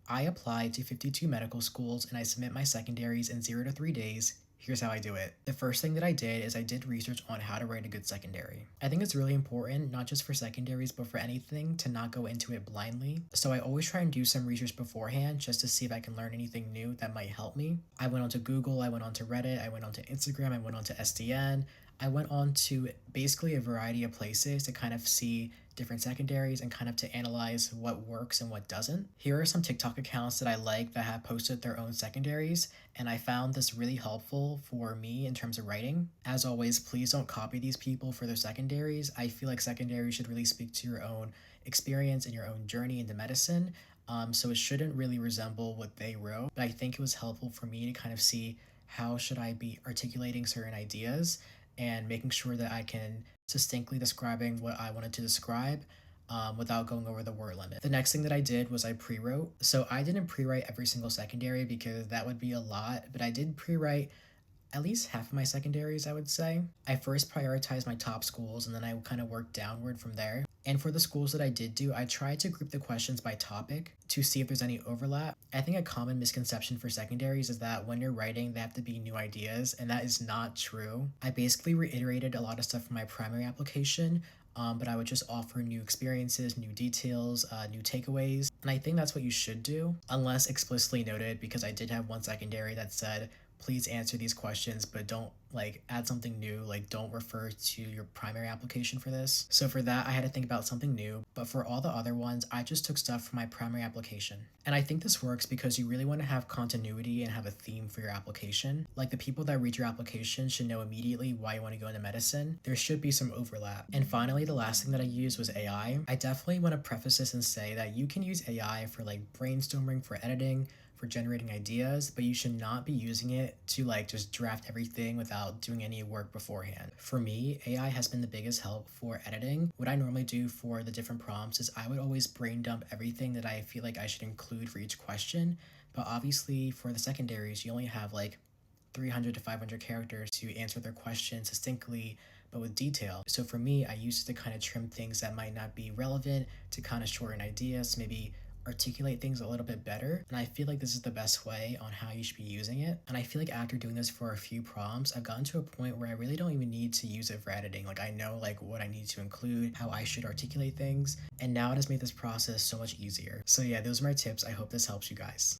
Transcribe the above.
I apply to 52 medical schools and I submit my secondaries in 0 to 3 days. Here's how I do it. The first thing that I did is I did research on how to write a good secondary. I think it's really important, not just for secondaries, but for anything, to not go into it blindly. So I always try and do some research beforehand just to see if I can learn anything new that might help me. I went onto Google, I went onto Reddit, I went onto Instagram, I went onto SDN. I went on to basically a variety of places to kind of see different secondaries and kind of to analyze what works and what doesn't. Here are some TikTok accounts that I like that have posted their own secondaries, and I found this really helpful for me in terms of writing. As always, please don't copy these people for their secondaries. I feel like secondaries should really speak to your own experience and your own journey into medicine. So it shouldn't really resemble what they wrote, but I think it was helpful for me to kind of see how should I be articulating certain ideas and making sure that I can succinctly describing what I wanted to describe without going over the word limit. The next thing that I did was I pre-wrote. So I didn't pre-write every single secondary because that would be a lot, but I did pre-write at least half of my secondaries, I would say. I first prioritized my top schools and then I kind of worked downward from there. And for the schools that I did do, I tried to group the questions by topic to see if there's any overlap. I think a common misconception for secondaries is that when you're writing, they have to be new ideas, and that is not true. I basically reiterated a lot of stuff from my primary application, but I would just offer new experiences, new details, new takeaways. And I think that's what you should do, unless explicitly noted, because I did have one secondary that said, please answer these questions, but don't like add something new, like don't refer to your primary application for this. So for that, I had to think about something new, but for all the other ones, I just took stuff from my primary application. And I think this works because you really want to have continuity and have a theme for your application. Like the people that read your application should know immediately why you want to go into medicine. There should be some overlap. And finally, the last thing that I used was AI. I definitely want to preface this and say that you can use AI for like brainstorming, for editing, for generating ideas, but you should not be using it to like just draft everything without doing any work beforehand. For me, AI has been the biggest help for editing. What I normally do for the different prompts is I would always brain dump everything that I feel like I should include for each question, but obviously for the secondaries, you only have like 300 to 500 characters to answer their question succinctly but with detail. So for me, I use it to kind of trim things that might not be relevant, to kind of shorten ideas, maybe articulate things a little bit better. And I feel like this is the best way on how you should be using it. And I feel like after doing this for a few prompts, I've gotten to a point where I really don't even need to use it for editing. Like I know like what I need to include, how I should articulate things. And now it has made this process so much easier. So yeah, those are my tips. I hope this helps you guys.